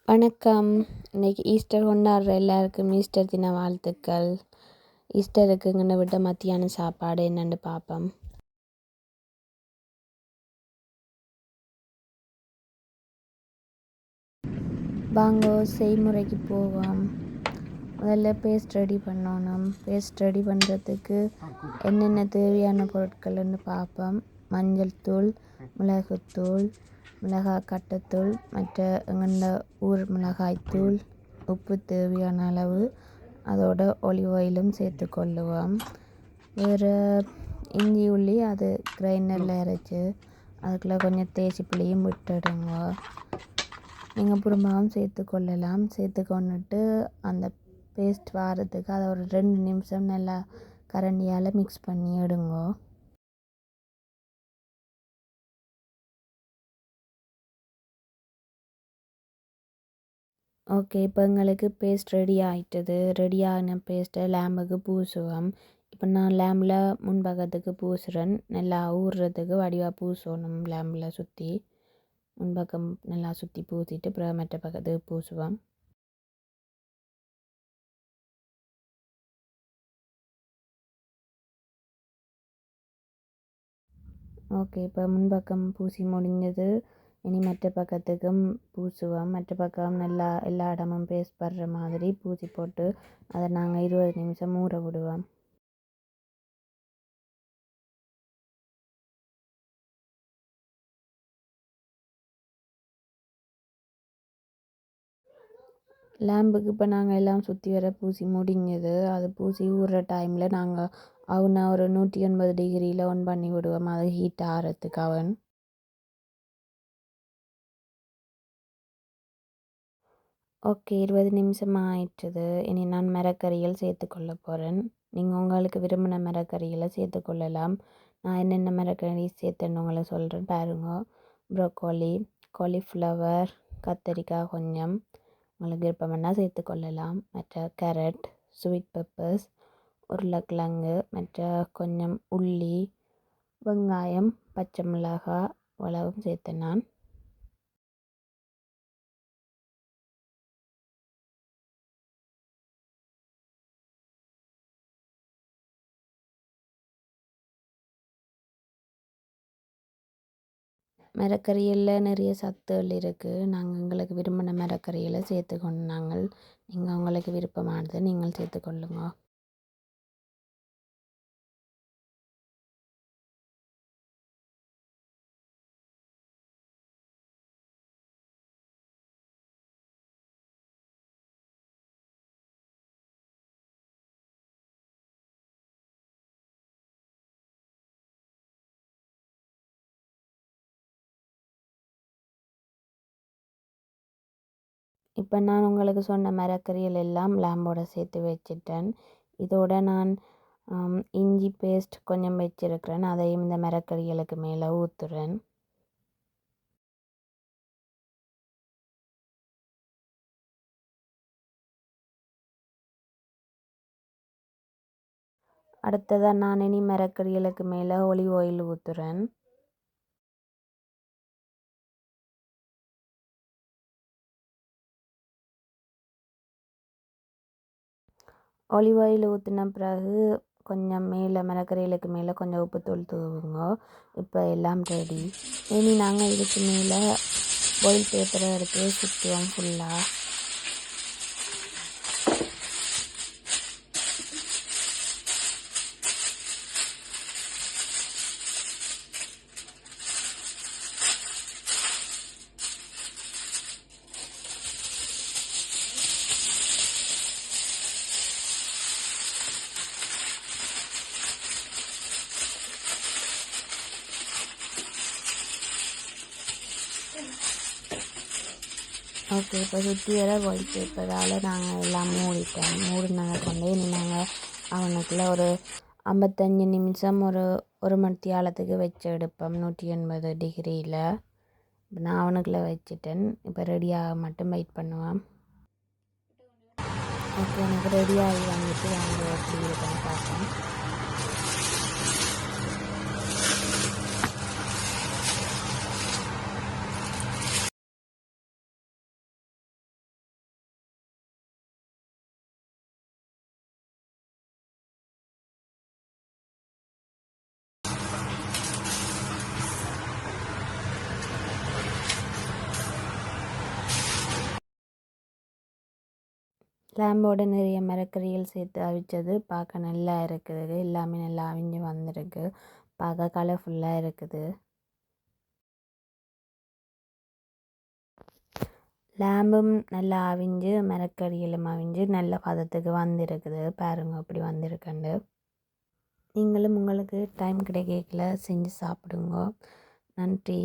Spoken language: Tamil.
வணக்கம். இன்னைக்கு ஈஸ்டர் கொண்டாடுற எல்லாருக்கும் ஈஸ்டர் தின வாழ்த்துக்கள். ஈஸ்டருக்கு எங்கன விட்ட மத்தியான சாப்பாடு என்னன்னு பார்ப்போம். வாங்கோ செய்முறைக்கு போவோம். முதல்ல பேஸ்ட் ரெடி பண்ணணும். பேஸ்ட் ரெடி பண்ணுறதுக்கு என்னென்ன தேவையான பொருட்கள்னு பார்ப்போம். மஞ்சள் தூள், மிளகுத்தூள், மிளகாய் கட்டத்தூள், மற்ற எங்கண்ட ஊர் மிளகாய்த்தூள், உப்பு தேவையான அளவு, அதோட ஒலிவ் ஆயிலும் சேர்த்து கொள்ளுவோம். வேறு இஞ்சி உள்ளி அது கிரைண்டரில் அரைச்சி அதுக்குள்ளே கொஞ்சம் தேய்ச்சி புளியும் விட்டுடுங்க. நீங்கள் புறமாவும் சேர்த்து கொள்ளலாம். சேர்த்து கொண்டுட்டு அந்த பேஸ்ட் வாரத்துக்கு அதை ஒரு 2 நிமிஷம் நல்லா கரண்டியால் மிக்ஸ் பண்ணி எடுங்க. ஓகே, இப்போ எங்களுக்கு பேஸ்ட் ரெடி ஆகிட்டது. ரெடி ஆகின பேஸ்ட்டை லேம்புக்கு பூசுவோம். இப்போ நான் லேம்பில் முன்பக்கத்துக்கு பூசுகிறேன். நல்லா ஊறுறதுக்கு வடிவாக பூசணும். லேம்பில் சுற்றி முன்பக்கம் நல்லா சுற்றி பூசிட்டு அப்புறம் மற்ற பக்கத்துக்கு பூசுவோம். ஓகே, இப்போ முன்பக்கம் பூசி முடிஞ்சது. இனி மற்ற பக்கத்துக்கும் பூசுவோம். மற்ற பக்கம் நல்லா எல்லா இடமும் பேஸ்ட் படுற மாதிரி பூசி போட்டு அதை நாங்கள் 20 நிமிஷம் ஊற விடுவோம். லேம்புக்கு இப்போ நாங்கள் எல்லாம் சுற்றி வர பூசி முடிஞ்சது. அது பூசி ஊறுற டைமில் நாங்கள் அவனை ஒரு 180 டிகிரியில் ஒன் பண்ணி விடுவோம். அது ஹீட் ஆகிறதுக்கு அவன். ஓகே, 20 நிமிஷம் ஆயிட்டுது. இனி நான் மரக்கறிகள் சேர்த்துக்கொள்ள போகிறேன். நீங்கள் உங்களுக்கு விரும்பின மரக்கறிகளை சேர்த்துக்கொள்ளலாம். நான் என்னென்ன மரக்கறி சேர்த்துன்னு உங்களை சொல்கிறேன் பாருங்க. ப்ரோக்கோலி, காலிஃப்ளவர், கத்தரிக்காய் கொஞ்சம் உங்களுக்கு விருப்பம்னா சேர்த்துக்கொள்ளலாம். மற்ற கேரட், ஸ்வீட் பெப்பர்ஸ், உருளைக்கிழங்கு, மற்ற கொஞ்சம் உள்ளி, வெங்காயம், பச்சை மிளகாய் இவ்வளவும் சேர்த்தேன் நான். மரக்கறியில் நிறைய சத்துகள் இருக்குது. நாங்கள் எங்களுக்கு விரும்பின மரக்கறிகளை சேர்த்துக்கொண்டு நீங்கள் உங்களுக்கு விருப்பமானதை நீங்கள் சேர்த்துக்கொள்ளுங்க. இப்போ நான் உங்களுக்கு சொன்ன மரக்கறிகள் எல்லாம் லேம்போட சேர்த்து வச்சிட்டேன். இதோட நான் இஞ்சி பேஸ்ட் கொஞ்சம் வச்சிருக்கிறேன். அதையும் இந்த மரக்கறிகளுக்கு மேலே ஊற்றுறேன். அடுத்ததாக நான் இனி மரக்கறிகளுக்கு மேலே ஒலிவ் ஆயில் ஊற்றுறேன். ஒலிவ் ஆயில் ஊற்றின பிறகு கொஞ்சம் மேலே மரக்கறிகளுக்கு மேலே கொஞ்சம் உப்புத்தூள் தூவுங்க. இப்போ எல்லாம் ரெடி. இனி நாங்கள் இதுக்கு மேலே பாயில் பேப்பரை எடுத்து சுற்றுவோம் ஃபுல்லாக. ஓகே, இப்போ சுற்றி வர பாயில் பேப்பரால் நாங்கள் எல்லாம் மூடினதை கொண்டு இனி நாங்கள் அவனுக்குள்ளே ஒரு 55 நிமிஷம் ஒரு மணித்தியாலத்துக்கு வச்சு எடுப்போம் 180 டிகிரியில். நான் அவனுக்குள்ளே வச்சுட்டேன். இப்போ ரெடியாக மட்டும் வெயிட் பண்ணுவேன். ஓகே, எனக்கு ரெடியாகி வந்துட்டு வாங்க எப்படி இருக்குன்னு பார்ப்போம். லேம்போட நிறைய மரக்கறிகள் சேர்த்து அவிச்சது பார்க்க நல்லா இருக்குது. எல்லாமே நல்லா அவிஞ்சு வந்திருக்கு. பார்க்க கலர்ஃபுல்லாக இருக்குது. லேம்பும் நல்லா அவிஞ்சு மரக்கறிகளும் அவிஞ்சு நல்ல பதத்துக்கு வந்திருக்குது. பாருங்க அப்படி வந்திருக்குண்டு. நீங்களும் உங்களுக்கு டைம் கிடைக்கல செஞ்சு சாப்பிடுங்க. நன்றி.